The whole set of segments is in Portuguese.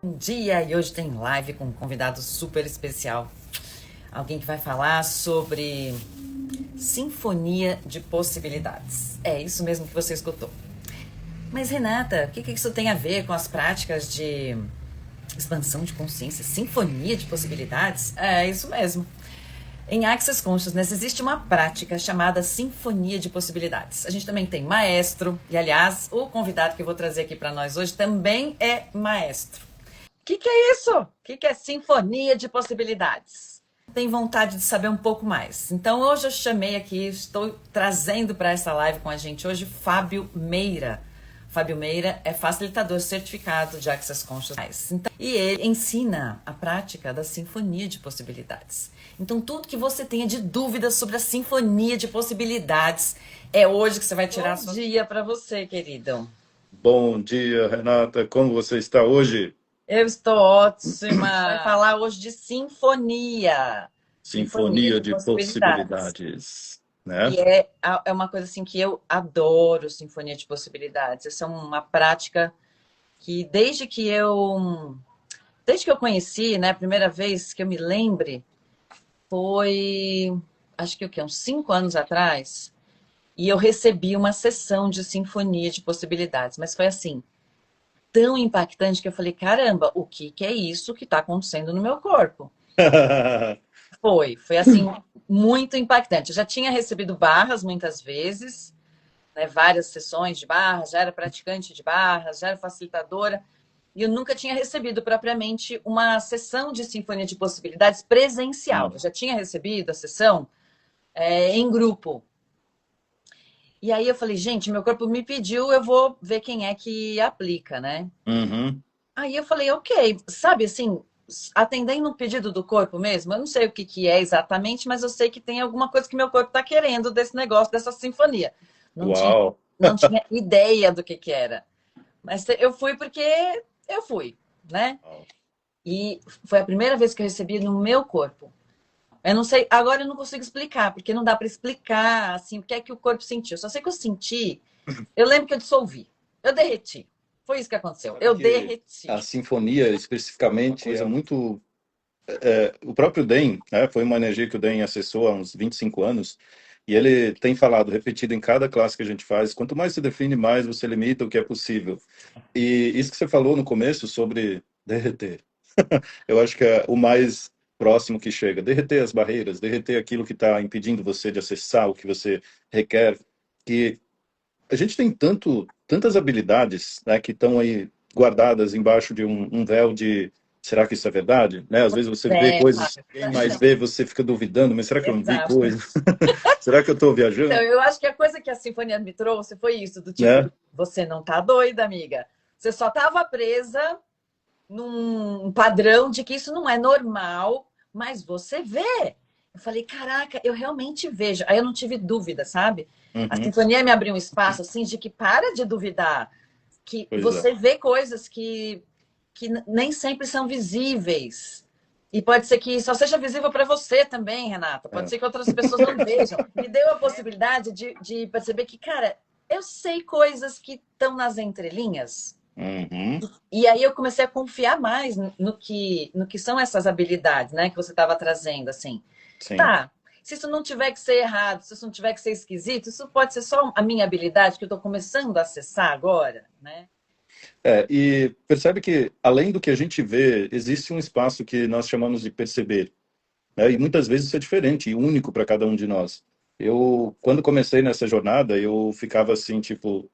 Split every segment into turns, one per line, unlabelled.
Bom dia! E hoje tem live com um convidado super especial. Alguém que vai falar sobre sinfonia de possibilidades. É isso mesmo que você escutou. Mas Renata, o que isso tem a ver com as práticas de expansão de consciência? Sinfonia de possibilidades? É isso mesmo. Em Access Consciousness existe uma prática chamada Sinfonia de Possibilidades. A gente também tem maestro, e aliás, o convidado que eu vou trazer aqui para nós hoje também é maestro. O que é isso? O que é Sinfonia de Possibilidades? Tenho vontade de saber um pouco mais. Então hoje eu chamei aqui, estou trazendo para essa live com a gente hoje Fábio Meira. Fábio Meira é facilitador certificado de Access Consciousness. Então, e ele ensina a prática da Sinfonia de Possibilidades. Então tudo que você tenha de dúvidas sobre a Sinfonia de Possibilidades é hoje que você vai tirar Bom dia para você, querido.
Bom dia, Renata. Como você está hoje?
Eu estou ótima. Vai falar hoje de sinfonia.
Sinfonia de possibilidades, né?
E é uma coisa assim que eu adoro, sinfonia de possibilidades. Essa é uma prática que desde que eu conheci, né, a primeira vez que eu me lembre, foi, acho que o quê? Uns 5 anos atrás, e eu recebi uma sessão de sinfonia de possibilidades, mas foi assim, tão impactante que eu falei, caramba, o que é isso que está acontecendo no meu corpo? Foi assim, muito impactante. Eu já tinha recebido barras muitas vezes, né, várias sessões de barras, já era praticante de barras, já era facilitadora, e eu nunca tinha recebido propriamente uma sessão de Sinfonia de Possibilidades presencial. Eu já tinha recebido a sessão em grupo. E aí eu falei, gente, meu corpo me pediu, eu vou ver quem é que aplica, né?
Uhum.
Aí eu falei, ok, sabe assim, atendendo um pedido do corpo mesmo, eu não sei o que é exatamente, mas eu sei que tem alguma coisa que meu corpo está querendo desse negócio, dessa sinfonia. Não tinha,
Uau!
não tinha ideia do que era. Mas eu fui porque eu fui, né? E foi a primeira vez que eu recebi no meu corpo. Eu não sei, agora eu não consigo explicar, porque não dá para explicar assim, o que é que o corpo sentiu. Só sei que eu senti, eu lembro que eu dissolvi, eu derreti. Foi isso que aconteceu. Eu derreti.
A sinfonia, especificamente, é muito... o próprio Den, né, foi uma energia que o Den acessou há uns 25 anos, e ele tem falado, repetido em cada classe que a gente faz, quanto mais se define, mais você limita o que é possível. E isso que você falou no começo sobre derreter, eu acho que é o mais próximo que chega. Derreter as barreiras, derreter aquilo que está impedindo você de acessar o que você requer. Que a gente tem tantas habilidades, né, que estão aí guardadas embaixo de um véu de será que isso é verdade? Né? Às vezes você vê coisas, quem mais vê, você fica duvidando, mas será que eu não vi coisas? Será que eu estou viajando?
Então, eu acho que a coisa que a Sinfonia me trouxe foi isso, do tipo,
Né?
você não tá doida, amiga. Você só tava presa num padrão de que isso não é normal, mas você vê. Eu falei, caraca, eu realmente vejo. Aí eu não tive dúvida, sabe? A
Uhum.
Sinfonia me abriu um espaço assim de que para de duvidar, que
Pois
você
é.
vê coisas que nem sempre são visíveis. E pode ser que só seja visível para você também, Renata. Pode
É.
ser que outras pessoas não vejam. Me deu a possibilidade de perceber que, cara, eu sei coisas que estão nas entrelinhas.
Uhum.
E aí eu comecei a confiar mais no que são essas habilidades, né, que você estava trazendo, assim.
Sim.
Tá, se isso não tiver que ser errado, se isso não tiver que ser esquisito, isso pode ser só a minha habilidade que eu estou começando a acessar agora, né?
E percebe que, além do que a gente vê, existe um espaço que nós chamamos de perceber, né? E muitas vezes isso é diferente e único para cada um de nós. Eu, quando comecei nessa jornada, eu ficava assim, tipo,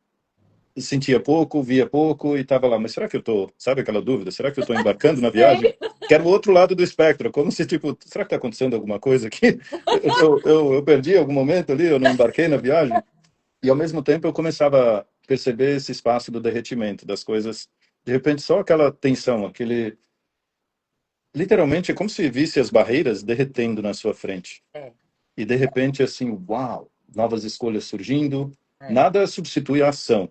sentia pouco, via pouco e estava lá, mas será que eu tô, sabe aquela dúvida? Será que eu estou embarcando na viagem?
Sei.
Que era o outro lado do espectro, como se, tipo, será que está acontecendo alguma coisa aqui? Eu perdi algum momento ali, eu não embarquei na viagem? E ao mesmo tempo eu começava a perceber esse espaço do derretimento das coisas, de repente só aquela tensão, aquele literalmente é como se visse as barreiras derretendo na sua frente.
É,
E de repente assim, uau, novas escolhas surgindo,
é.
nada substitui a ação.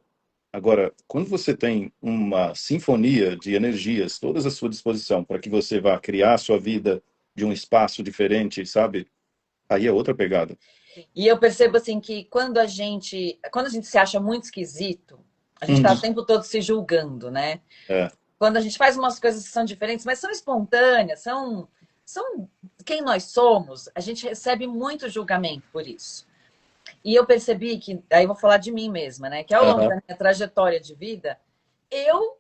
Agora, quando você tem uma sinfonia de energias todas à sua disposição para que você vá criar a sua vida de um espaço diferente, sabe? Aí é outra pegada.
E eu percebo assim que quando a gente se acha muito esquisito, a gente está o
Uhum.
tempo todo se julgando, né?
É.
Quando a gente faz umas coisas que são diferentes, mas são espontâneas, são quem nós somos, a gente recebe muito julgamento por isso. E eu percebi que, aí eu vou falar de mim mesma, né? Que ao longo da
Aham,
minha trajetória de vida, eu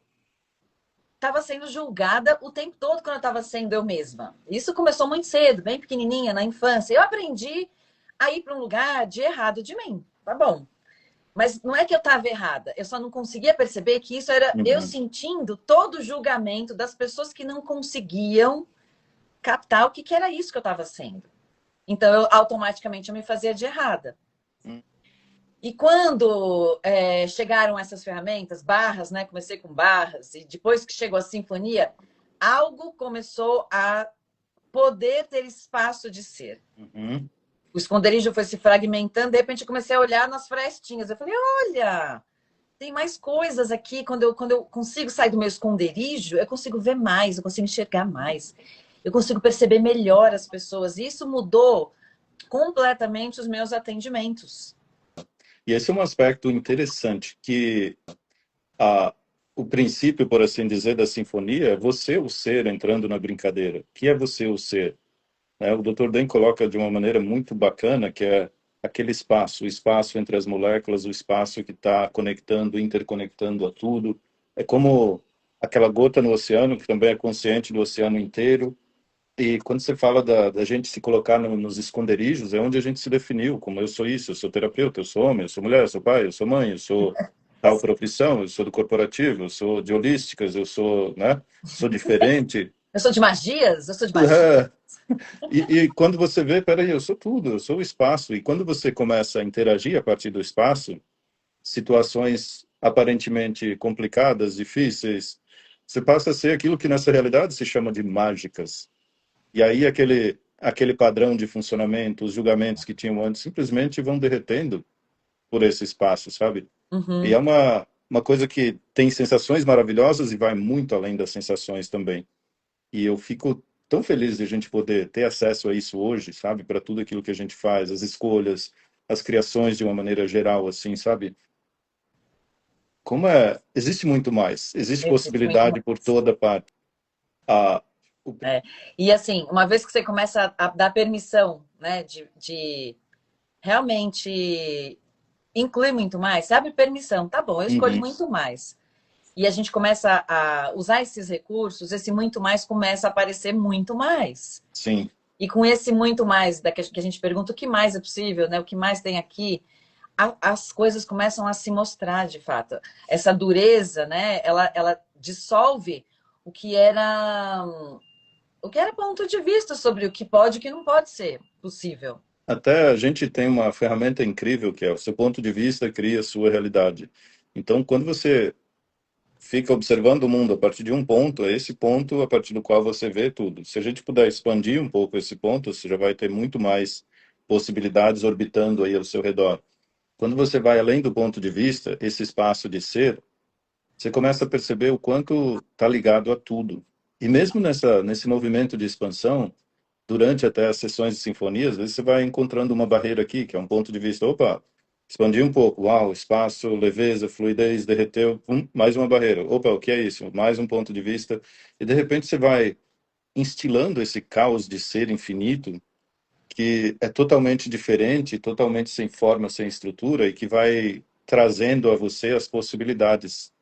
estava sendo julgada o tempo todo quando eu estava sendo eu mesma. Isso começou muito cedo, bem pequenininha, na infância. Eu aprendi a ir para um lugar de errado de mim. Tá bom. Mas não é que eu estava errada, eu só não conseguia perceber que isso era eu
uhum.
sentindo todo o julgamento das pessoas que não conseguiam captar o que, que era isso que eu estava sendo. Então, eu automaticamente eu me fazia de errada. E quando chegaram essas ferramentas, barras, né? Comecei com barras, e depois que chegou a sinfonia, algo começou a poder ter espaço de ser.
Uhum.
O esconderijo foi se fragmentando, de repente eu comecei a olhar nas frestinhas. Eu falei, olha, tem mais coisas aqui. Quando eu consigo sair do meu esconderijo, eu consigo ver mais, eu consigo enxergar mais, eu consigo perceber melhor as pessoas. E isso mudou completamente os meus atendimentos.
E esse é um aspecto interessante, que a, o princípio, por assim dizer, da sinfonia é você, o ser, entrando na brincadeira. O que é você, o ser? Né? O Dr. Den coloca de uma maneira muito bacana, que é aquele espaço, o espaço entre as moléculas, o espaço que está conectando, interconectando a tudo. É como aquela gota no oceano, que também é consciente do oceano inteiro. E quando você fala da gente se colocar nos esconderijos, é onde a gente se definiu, como eu sou isso, eu sou terapeuta, eu sou homem, eu sou mulher, eu sou pai, eu sou mãe, eu sou tal profissão, eu sou do corporativo, eu sou de holísticas, eu sou, né, sou diferente.
Eu sou de magias? Eu sou de magia.
E quando você vê, peraí, eu sou tudo, eu sou o espaço. E quando você começa a interagir a partir do espaço, situações aparentemente complicadas, difíceis, você passa a ser aquilo que nessa realidade se chama de mágicas. E aí aquele padrão de funcionamento, os julgamentos que tinham antes, simplesmente vão derretendo por esse espaço, sabe? E é
Uhum.
uma coisa que tem sensações maravilhosas e vai muito além das sensações também. E eu fico tão feliz de a gente poder ter acesso a isso hoje, sabe? Para tudo aquilo que a gente faz, as escolhas, as criações de uma maneira geral, assim, sabe? Como é, existe muito mais, existe
Existe muito
possibilidade por
mais.
toda parte. Ah, o-
É. E assim, uma vez que você começa a dar permissão, né, de realmente incluir muito mais, você abre permissão, tá bom, eu escolho
Uhum,
muito mais. E a gente começa a usar esses recursos, esse muito mais começa a aparecer muito mais.
sim,
E com esse muito mais, que a gente pergunta o que mais é possível, né? O que mais tem aqui, as coisas começam a se mostrar de fato. Essa dureza, né? Ela dissolve o que era o que era ponto de vista sobre o que pode e o que não pode ser possível.
até a gente tem uma ferramenta incrível que é o seu ponto de vista cria a sua realidade. Então, quando você fica observando o mundo a partir de um ponto, é esse ponto a partir do qual você vê tudo. Se a gente puder expandir um pouco esse ponto, você já vai ter muito mais possibilidades orbitando aí ao seu redor. Quando você vai além do ponto de vista, esse espaço de ser, você começa a perceber o quanto está ligado a tudo. E mesmo nesse movimento de expansão, durante até as sessões de sinfonia, às vezes você vai encontrando uma barreira aqui, que é um ponto de vista, opa, expandi um pouco, uau, espaço, leveza, fluidez, derreteu, mais uma barreira. Opa, o que é isso? Mais um ponto de vista. E de repente você vai instilando esse caos de ser infinito, que é totalmente diferente, totalmente sem forma, sem estrutura, e que vai trazendo a você as possibilidades.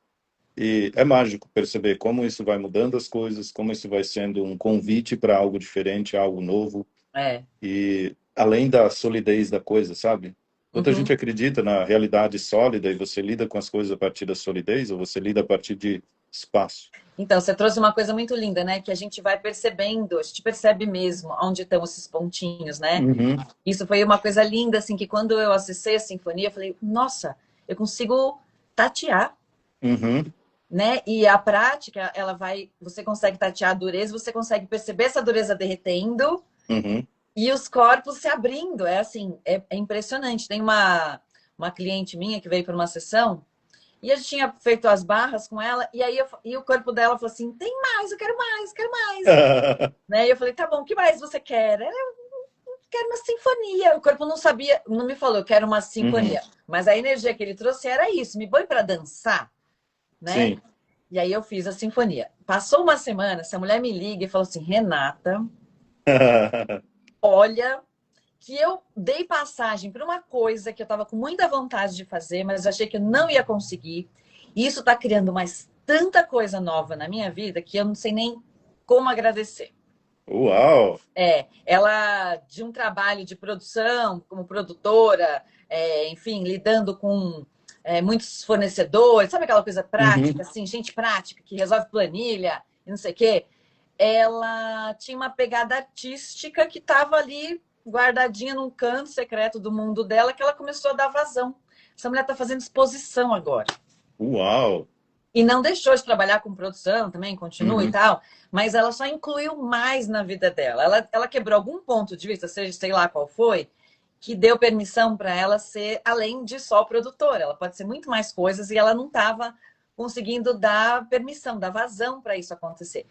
E é mágico perceber como isso vai mudando as coisas, como isso vai sendo um convite para algo diferente, algo novo,
É.
e além da solidez da coisa, sabe? Muita gente
Uhum.
acredita na realidade sólida e você lida com as coisas a partir da solidez ou você lida a partir de espaço.
Então, você trouxe uma coisa muito linda, né? Que a gente vai percebendo, a gente percebe mesmo onde estão esses pontinhos, né?
Uhum,
Isso foi uma coisa linda, assim, que quando eu acessei a sinfonia, eu falei, nossa, eu consigo tatear,
uhum,
né? E a prática, ela vai, você consegue tatear a dureza, você consegue perceber essa dureza derretendo
uhum,
e os corpos se abrindo. É assim, é impressionante. Tem uma cliente minha que veio para uma sessão e a gente tinha feito as barras com ela, e aí e o corpo dela falou assim: tem mais, eu quero mais, quero mais. Né? E eu falei: tá bom, o que mais você quer? Ela, eu quero uma sinfonia. O corpo não sabia, não me falou, eu quero uma
uhum,
sinfonia. Mas a energia que ele trouxe era isso: me põe para dançar, né?
sim.
E aí eu fiz a sinfonia. Passou uma semana, essa mulher me liga e falou assim: Renata, olha, que eu dei passagem para uma coisa que eu estava com muita vontade de fazer, mas achei que eu não ia conseguir. E isso está criando mais tanta coisa nova na minha vida que eu não sei nem como agradecer.
Uau!
Ela de um trabalho de produção, como produtora, enfim, lidando com muitos fornecedores, sabe aquela coisa prática,
Uhum.
assim, gente prática, que resolve planilha e não sei o quê. Ela tinha uma pegada artística que estava ali guardadinha num canto secreto do mundo dela, que ela começou a dar vazão. Essa mulher está fazendo exposição agora.
Uau!
E não deixou de trabalhar com produção também, continua e
Uhum.
tal, mas ela só incluiu mais na vida dela. Ela quebrou algum ponto de vista, seja sei lá qual foi, que deu permissão para ela ser além de só produtora. Ela pode ser muito mais coisas e ela não estava conseguindo dar permissão, dar vazão para isso acontecer.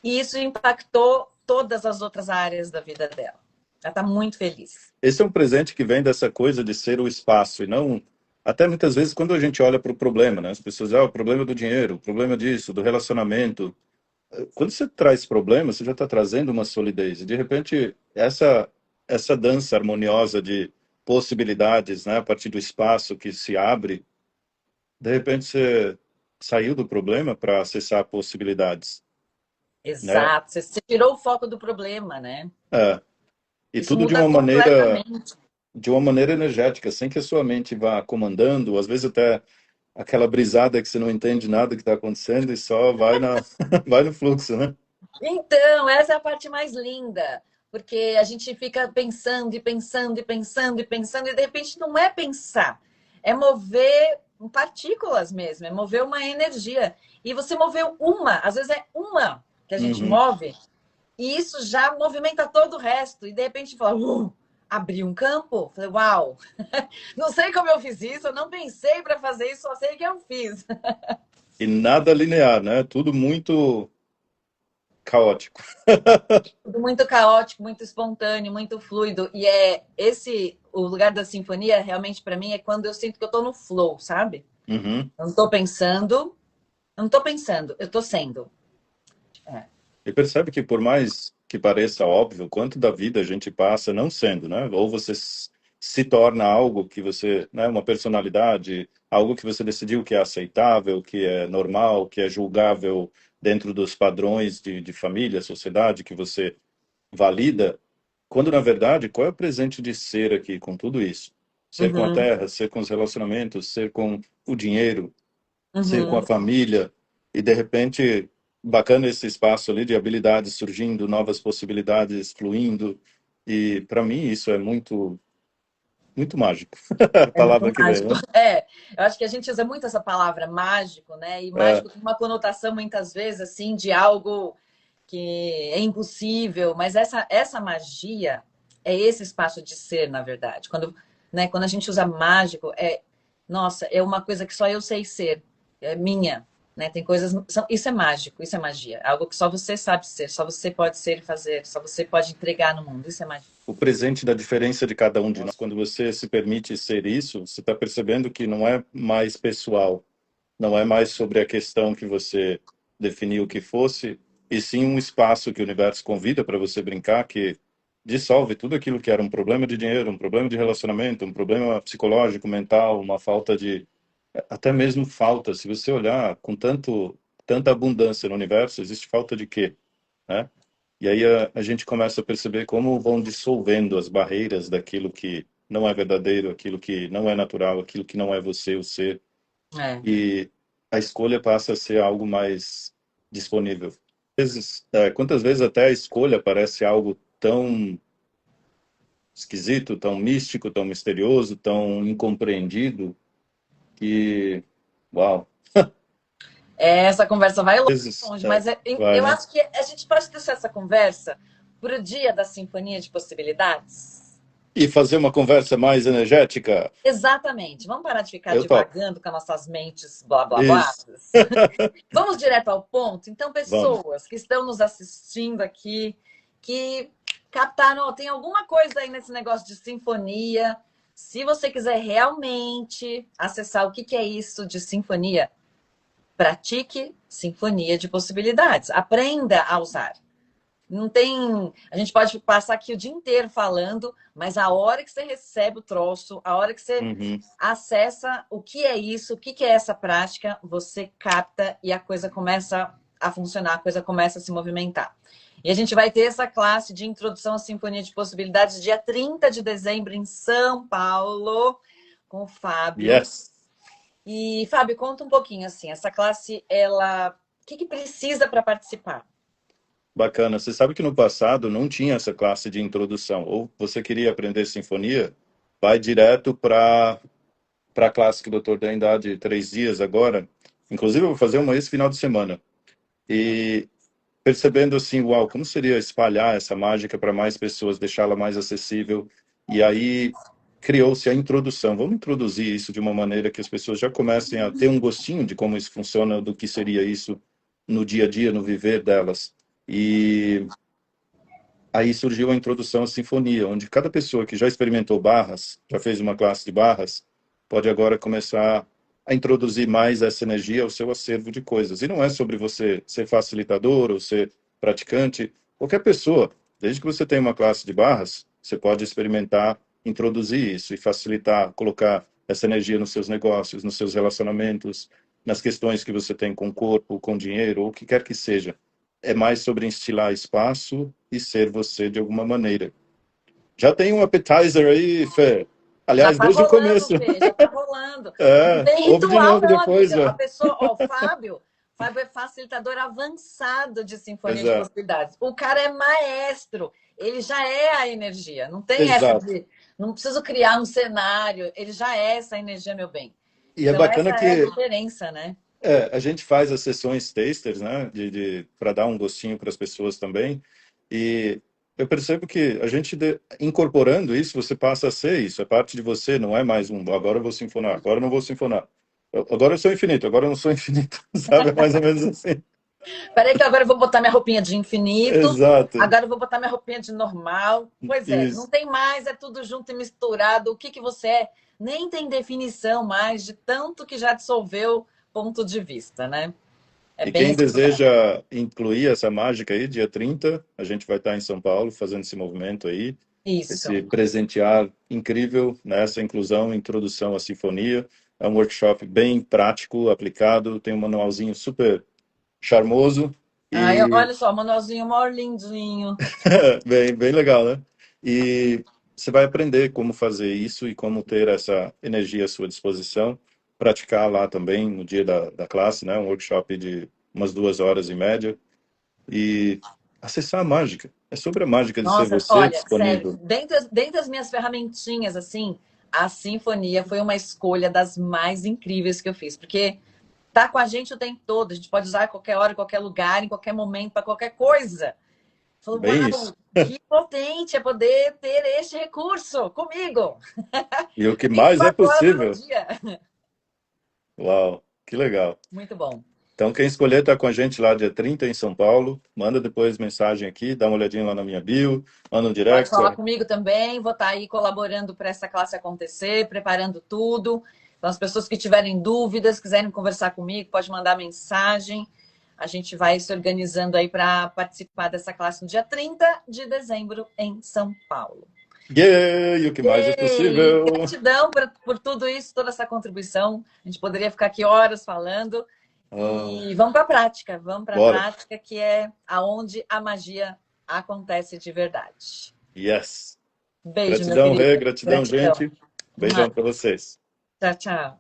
E isso impactou todas as outras áreas da vida dela. Ela está muito feliz.
Esse é um presente que vem dessa coisa de ser o espaço e não. Até muitas vezes, quando a gente olha para o problema, né? As pessoas, o problema do dinheiro, o problema disso, do relacionamento. Quando você traz problema, você já está trazendo uma solidez. E, de repente, essa dança harmoniosa de possibilidades, né? A partir do espaço que se abre, de repente você saiu do problema para acessar possibilidades, né?
Exato. Você tirou o foco do problema, né?
É, e
Isso
tudo
muda completamente.
de uma maneira energética, sem que a sua mente vá comandando, às vezes até aquela brisada que você não entende nada que está acontecendo e só vai vai no fluxo, né?
Então, essa é a parte mais linda, porque a gente fica pensando e pensando e pensando e pensando, e de repente não é pensar, é mover partículas mesmo, é mover uma energia. E você moveu uma, às vezes é uma que a gente
Uhum.
move, e isso já movimenta todo o resto. E de repente fala, abri um campo. Falei, uau, não sei como eu fiz isso, eu não pensei para fazer isso, só sei que eu fiz.
E nada linear, né? Tudo muito caótico.
Tudo muito caótico, muito espontâneo, muito fluido. E é esse o lugar da sinfonia, realmente, para mim, é quando eu sinto que eu tô no flow, sabe?
Uhum.
Eu não tô pensando, eu não tô pensando, eu tô sendo. É.
E percebe que por mais que pareça óbvio, quanto da vida a gente passa não sendo, né? Ou você se torna algo que você, né, uma personalidade, algo que você decidiu que é aceitável, que é normal, que é julgável dentro dos padrões de família, sociedade que você valida, quando na verdade, qual é o presente de ser aqui com tudo isso? Ser com a
Uhum,
terra, ser com os relacionamentos, ser com o dinheiro, ser com a
uhum.
família e de repente bacana esse espaço ali de habilidades surgindo, novas possibilidades fluindo e para mim isso é muito mágico. A
É muito
palavra que vem,
mágico.
né?
Eu acho que a gente usa muito essa palavra mágico, né? E
É,
mágico tem uma conotação muitas vezes assim de algo que é impossível, mas essa magia é esse espaço de ser, na verdade. Quando a gente usa mágico, nossa, é uma coisa que só eu sei ser, é minha, né? Tem coisas, isso é mágico, isso é magia, algo que só você sabe ser, só você pode ser e fazer, só você pode entregar no mundo, isso é magia.
o presente da diferença de cada um de nós. Quando você se permite ser isso, você está percebendo que não é mais pessoal, não é mais sobre a questão que você definiu que fosse, e sim um espaço que o universo convida para você brincar, que dissolve tudo aquilo que era um problema de dinheiro, um problema de relacionamento, um problema psicológico, mental, uma falta de, até mesmo falta. Se você olhar com tanta abundância no universo, existe falta de quê, né? E aí a gente começa a perceber como vão dissolvendo as barreiras daquilo que não é verdadeiro, aquilo que não é natural, aquilo que não é você, o ser,
É,
e a escolha passa a ser algo mais disponível. Quantas vezes até a escolha parece algo tão esquisito, tão místico, tão misterioso, tão incompreendido, que, uau,
essa conversa vai
às vezes
longe, mas
vai,
eu
né?
acho que a gente pode deixar essa conversa para o dia da Sinfonia de Possibilidades.
E fazer uma conversa mais energética,
Exatamente. Vamos parar de ficar
eu topo.
divagando com as nossas mentes blá blá blá.
Isso.
Vamos direto ao ponto. Então,
Vamos.
pessoas que estão nos assistindo aqui, que captaram, ó, tem alguma coisa aí nesse negócio de sinfonia. Se você quiser realmente acessar o que é isso de sinfonia, pratique sinfonia de possibilidades. Aprenda a usar. Não tem. A gente pode passar aqui o dia inteiro falando, mas a hora que você recebe o troço, a hora que você
Uhum.
acessa o que é isso, o que é essa prática, você capta e a coisa começa a funcionar, a coisa começa a se movimentar. E a gente vai ter essa classe de introdução à Sinfonia de Possibilidades dia 30 de dezembro em São Paulo, com o Fábio.
Yes.
E, Fábio, conta um pouquinho assim, essa classe, ela, o que precisa para participar?
Bacana. Você sabe que no passado não tinha essa classe de introdução. Ou você queria aprender sinfonia, vai direto para a classe que o Dr. Dan dá de 3 dias agora. Inclusive, eu vou fazer uma esse final de semana. E percebendo assim, uau, como seria espalhar essa mágica para mais pessoas, deixá-la mais acessível. E aí criou-se a introdução. Vamos introduzir isso de uma maneira que as pessoas já comecem a ter um gostinho de como isso funciona, do que seria isso no dia a dia, no viver delas. E aí surgiu a introdução à sinfonia, onde cada pessoa que já experimentou barras, já fez uma classe de barras, pode agora começar a introduzir mais essa energia ao seu acervo de coisas. E não é sobre você ser facilitador ou ser praticante. Qualquer pessoa, desde que você tenha uma classe de barras, você pode experimentar introduzir isso e facilitar, colocar essa energia nos seus negócios, nos seus relacionamentos, nas questões que você tem com o corpo, com o dinheiro, ou o que quer que seja. É mais sobre instilar espaço e ser você de alguma maneira. Já tem um appetizer aí, Fê.
Já
Aliás,
tá
desde o
rolando,
começo.
Fê, já tá rolando. Não
É,
tem
ouve de
ritual,
novo
não,
depois,
amiga. A
ó.
pessoa, ó, o Fábio é facilitador avançado de Sinfonia de
Exato,
Possibilidades. O cara é maestro, ele já é a energia. Não tem essa
exato.
de, não preciso criar um cenário, ele já é essa energia, meu bem.
E é
Então,
bacana
essa é a
que
diferença, né?
a gente faz as sessões tasters, né, para dar um gostinho para as pessoas também. E eu percebo que a gente incorporando isso, você passa a ser isso, é parte de você, não é mais um, agora eu vou sinfonar, agora eu não vou sinfonar. Agora eu sou infinito, agora eu não sou infinito, sabe? É mais ou menos assim.
Peraí que agora eu vou botar minha roupinha de infinito,
Exato.
agora eu vou botar minha roupinha de normal. Pois é, não
Isso.
tem mais, é tudo junto e misturado. O que você é? Nem tem definição mais de tanto que já dissolveu ponto de vista, né? É
E
bem
quem
esse processo.
deseja incluir essa mágica aí, dia 30 a gente vai estar em São Paulo fazendo esse movimento aí, esse
Isso.
presentear incrível nessa inclusão, introdução à sinfonia. É um workshop bem prático, aplicado, tem um manualzinho super charmoso
Ai,
e
olha só, manualzinho maior lindinho.
bem, bem legal, né? E você vai aprender como fazer isso e como ter essa energia à sua disposição, praticar lá também no dia da classe, né? Um workshop de umas 2 horas em média e acessar a mágica. É sobre a mágica de ser
Nossa,
você
olha, sério,
disponível.
dentre as minhas ferramentinhas, assim, a sinfonia foi uma escolha das mais incríveis que eu fiz, porque tá com a gente o tempo todo, a gente pode usar a qualquer hora, em qualquer lugar, em qualquer momento, para qualquer coisa. Falou,
Bem isso.
uau, que potente é poder ter este recurso comigo,
E o que mais é
24 horas no
possível.
dia.
Uau, que legal.
Muito bom.
Então, quem escolher estar com a gente lá dia 30 em São Paulo, manda depois mensagem aqui, dá uma olhadinha lá na minha bio, manda um
Pode
direct,
falar
ó.
comigo também, vou estar aí colaborando para essa classe acontecer, preparando tudo. Então, as pessoas que tiverem dúvidas, quiserem conversar comigo, pode mandar mensagem. A gente vai se organizando aí para participar dessa classe no dia 30 de dezembro em São Paulo.
Yeah, e o que mais é
Ei,
possível.
gratidão por tudo isso, toda essa contribuição. A gente poderia ficar aqui horas falando.
Ah,
E vamos para a
bora.
prática, que é aonde a magia acontece de verdade.
Yes.
Beijo, meu
Gratidão,
querido.
Rê, gratidão,
Gratidão.
gente. Beijão para vocês.
Tchau, tchau.